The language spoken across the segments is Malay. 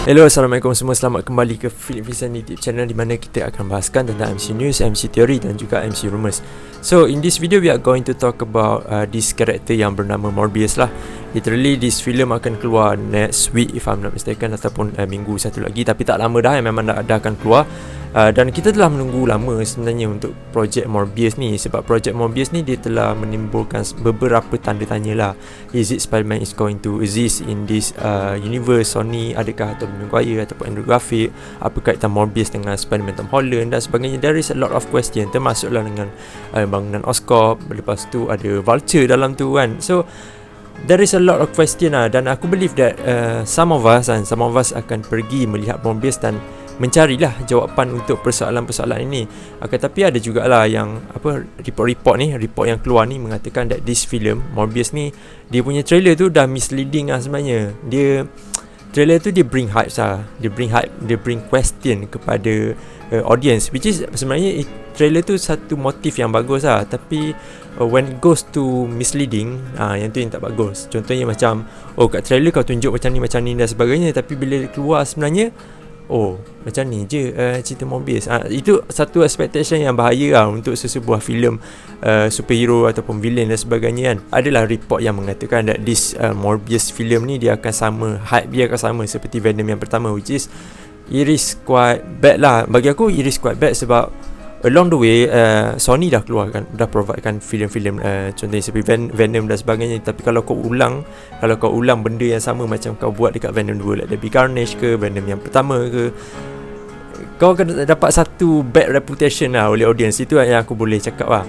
Hello, Assalamualaikum semua. Selamat kembali ke Film Vision YouTube channel di mana kita akan bahaskan tentang MC News, MC Theory dan juga MC Rumors. So, in this video we are going to talk about this character yang bernama Morbius lah. Literally this film akan keluar next week if I'm not mistaken, ataupun minggu satu lagi, tapi tak lama dah, memang dah akan keluar. Dan kita telah menunggu lama sebenarnya untuk projek Morbius ni, sebab projek Morbius ni dia telah menimbulkan beberapa tanda tanya lah. Is it Spider-Man is going to exist in this universe Sony? Adakah Tobey Maguire ataupun Andrew Garfield? Apa kaitan Morbius dengan Spider-Man Tom Holland dan sebagainya? There is a lot of question, termasuklah dengan bangunan Oscorp. Lepas tu ada Vulture dalam tu kan. So there is a lot of question lah. Dan aku believe that some of us akan pergi melihat Morbius dan mencarilah jawapan untuk persoalan-persoalan ini. Tapi ada jugalah yang report yang keluar ni mengatakan that this film Morbius ni, dia punya trailer tu dah misleading lah sebenarnya. Trailer tu dia bring hype lah, dia bring question kepada audience, which is sebenarnya trailer tu satu motif yang bagus lah, tapi when it goes to misleading, yang tu yang tak bagus. Contohnya macam kat trailer kau tunjuk macam ni dan sebagainya, tapi bila keluar sebenarnya macam ni je cerita Morbius. Itu satu expectation yang bahaya lah untuk sesebuah filem superhero ataupun villain dan sebagainya kan. Adalah report yang mengatakan that this Morbius film ni dia akan sama, hype dia akan sama seperti Venom yang pertama, which is it is quite bad lah. Bagi aku it is quite bad sebab along the way Sony dah providekan filem-filem contohnya seperti Venom dan sebagainya. Tapi kalau kau ulang benda yang sama macam kau buat dekat Venom 2, like The Big Carnage ke Venom yang pertama ke, kau akan dapat satu bad reputation lah oleh audience. Itu yang aku boleh cakap lah.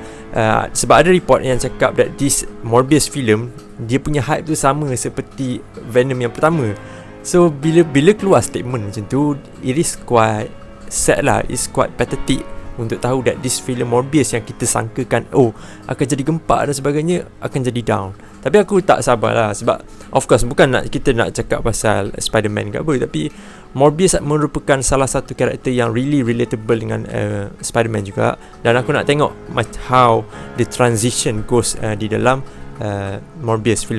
Sebab ada report yang cakap that this Morbius film, dia punya hype tu sama seperti Venom yang pertama. So bila keluar statement macam tu, it is quite sad lah, it's quite pathetic untuk tahu that this film Morbius yang kita sangkakan akan jadi gempak dan sebagainya, akan jadi down. Tapi aku tak sabar lah, sebab of course bukan kita nak cakap pasal Spider-Man ke apa, tapi Morbius merupakan salah satu karakter yang really relatable dengan Spider-Man juga. Dan aku nak tengok how the transition goes di dalam filem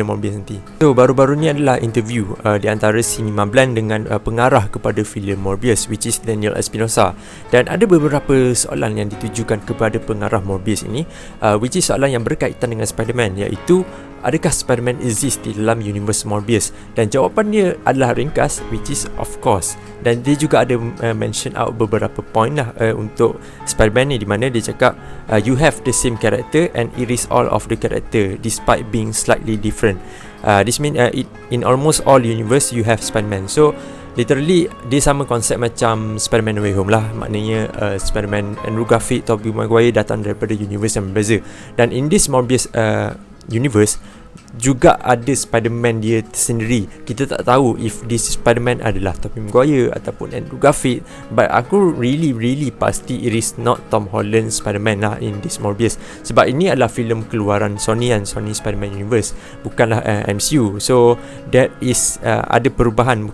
Morbius nanti. So baru-baru ni adalah interview di antara Cinema Blend dengan pengarah kepada filem Morbius, which is Daniel Espinosa. Dan ada beberapa soalan yang ditujukan kepada pengarah Morbius ini, which is soalan yang berkaitan dengan Spider-Man, iaitu adakah Spider-Man exist di dalam universe Morbius? Dan jawapan dia adalah ringkas, which is of course. Dan dia juga ada mention out beberapa point lah untuk Spider-Man ni, di mana dia cakap you have the same character and it is all of the character despite being slightly different. This mean in almost all universe you have Spider-Man. So literally dia sama konsep macam Spider-Man No Way Home lah. Maknanya Spider-Man Andrew Garfield, Tobey Maguire datang daripada universe yang berbeza. Dan in this Morbius universe juga ada Spider-Man dia sendiri. Kita tak tahu if this Spider-Man adalah Tobey Maguire ataupun Andrew Garfield, but aku really pasti it is not Tom Holland Spider-Man lah in this Morbius, sebab ini adalah filem keluaran Sony Spider-Man Universe, bukanlah MCU. So that is ada perubahan,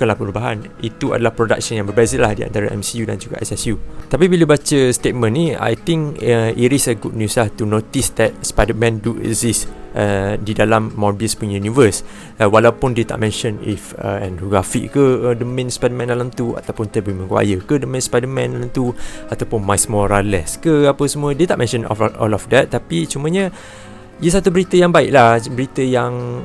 itu adalah production yang berbeza lah di antara MCU dan juga SSU. Tapi bila baca statement ni, I think it is a good news lah to notice that Spider-Man do exist di dalam Morbius punya universe, walaupun dia tak mention if Andrew Garfield ke the main Spider-Man dalam tu, ataupun Tobey Maguire ke the main Spider-Man dalam tu, ataupun Miles Morales ke apa semua. Dia tak mention all of that. Tapi cumanya ia satu berita yang baik lah, berita yang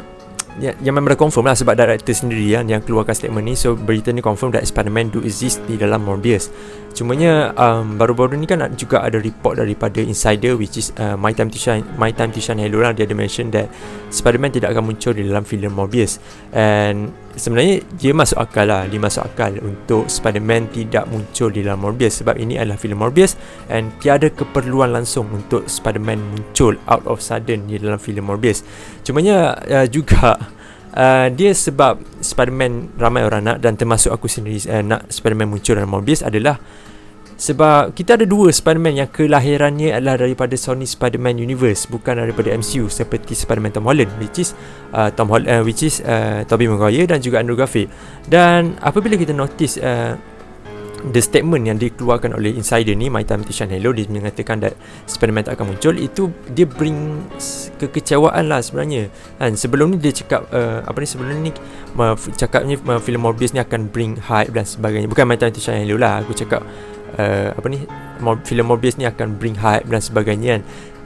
memang dah confirm lah, sebab director sendiri yang keluarkan statement ni. So berita ni confirm that Spider-Man do exist di dalam Morbius. Cumanya baru-baru ni kan juga ada report daripada insider, which is My Time to Shine Hello lah. Dia ada mention that Spider-Man tidak akan muncul di dalam filem Morbius. And sebenarnya dia masuk akal untuk Spider-Man tidak muncul di dalam Morbius, sebab ini adalah filem Morbius and tiada keperluan langsung untuk Spider-Man muncul out of sudden di dalam filem Morbius. Cumanya juga dia sebab Spider-Man ramai orang nak, dan termasuk aku sendiri nak Spider-Man muncul dalam Morbius, adalah sebab kita ada dua Spider-Man yang kelahirannya adalah daripada Sony Spider-Man Universe, bukan daripada MCU, seperti Spider-Man Tom Holland, which is Tobey Maguire dan juga Andrew Garfield. Dan apabila kita notice the statement yang dikeluarkan oleh insider ni, My Time to Shine Hello, dia mengatakan that Spider-Man tak akan muncul, itu dia bring kekecewaan lah sebenarnya kan. Sebelum ni dia cakap sebelum ni cakapnya filem Morbius ni akan bring hype dan sebagainya. Bukan My Time to Shine Hello lah, aku cakap filem Morbius ni akan bring hype dan sebagainya kan.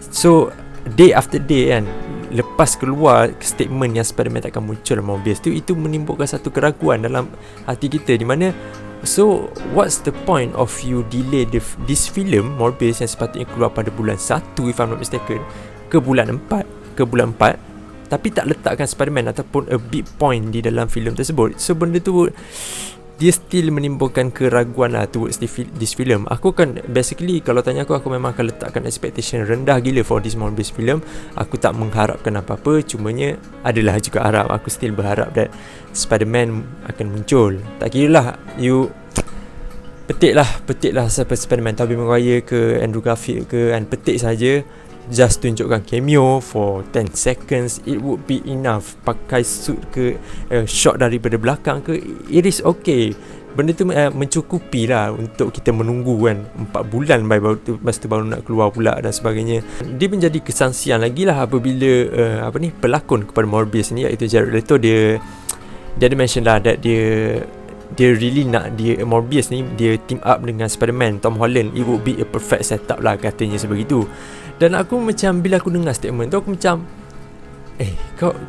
So day after day kan, lepas keluar statement yang Spider-Man tak akan muncul dalam Morbius tu, itu menimbulkan satu keraguan dalam hati kita, di mana so what's the point of you delay this film Morbius yang sepatutnya keluar pada bulan 1, if I'm not mistaken, ke bulan 4, tapi tak letakkan Spider-Man ataupun a big point di dalam filem tersebut. So benda tu dia still menimbulkan keraguan lah towards this film. Aku kan basically, kalau tanya aku memang akan letakkan expectation rendah gila for this Morbius film. Aku tak mengharapkan apa-apa, cumanya adalah juga harap. Aku still berharap that Spider-Man akan muncul. Tak kira lah you petik lah siapa Spider-Man, Tobey Maguire ke Andrew Garfield ke, and petik saja, just tunjukkan cameo for 10 seconds, it would be enough. Pakai suit ke, shot daripada belakang ke, it is okay. Benda tu mencukupi lah untuk kita menunggu kan 4 bulan lepas tu baru nak keluar pula dan sebagainya. Dia menjadi kesangsian lagi lah apabila pelakon kepada Morbius ni, iaitu Jared Leto, dia ada mention lah that dia really nak Morbius ni dia team up dengan Spider-Man Tom Holland. It would be a perfect setup lah, katanya sebegitu. Dan aku macam, bila aku dengar statement tu, aku macam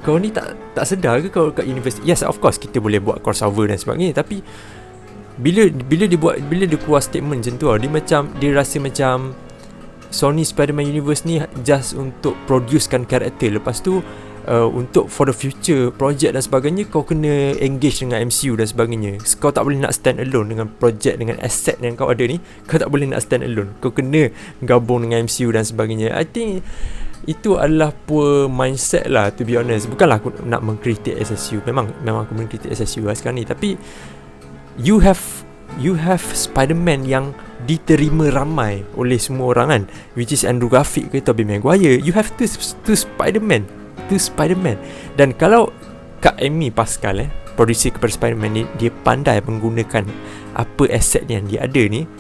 kau ni tak sedar ke kau kat universiti? Yes, of course kita boleh buat crossover dan sebagainya, tapi bila dia keluar statement macam tu, dia rasa macam Sony Spider-Man Universe ni just untuk producekan karakter, lepas tu untuk for the future project dan sebagainya kau kena engage dengan MCU dan sebagainya. Kau tak boleh nak stand alone dengan project, dengan asset yang kau ada ni. Kau tak boleh nak stand alone, kau kena gabung dengan MCU dan sebagainya. I think itu adalah poor mindset lah, to be honest. Bukanlah aku nak mengkritik SSU, memang aku mengkritik SSU lah sekarang ni, tapi you have Spider-Man yang diterima ramai oleh semua orang kan, which is Andrew Garfield ke Tobey Maguire. You have two Spider-Man. Dan kalau Kak Amy Pascal producer kepada Spider-Man ni, dia pandai menggunakan apa aset yang dia ada ni,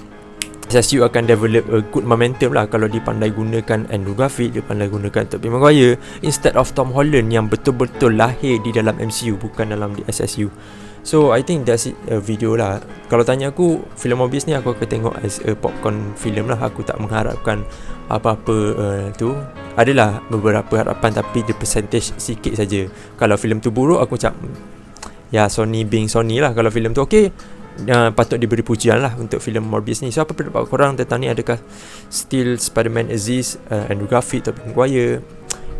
SSU akan develop a good momentum lah. Kalau dia pandai gunakan Andrew Garfield, dia pandai gunakan Tobey Maguire instead of Tom Holland yang betul-betul lahir di dalam MCU, bukan dalam di SSU. So I think that's it, video lah. Kalau tanya aku, filem Morbius ni aku akan tengok as a popcorn film lah. Aku tak mengharapkan apa-apa tu. Adalah beberapa harapan, tapi the percentage sikit saja. Kalau filem tu buruk, aku macam ya, Sony being Sony lah. Kalau filem tu okay, patut diberi pujian lah untuk filem Morbius ni. So apa pendapat korang tentang ni? Adakah still Spider-Man exist, Andrew Garfield, Tobey Maguire,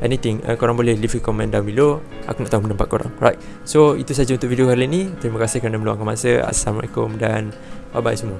anything? Korang boleh leave a comment down below. Aku nak tahu pendapat korang. Right, so itu saja untuk video kali ni. Terima kasih kerana meluangkan masa. Assalamualaikum dan bye bye semua.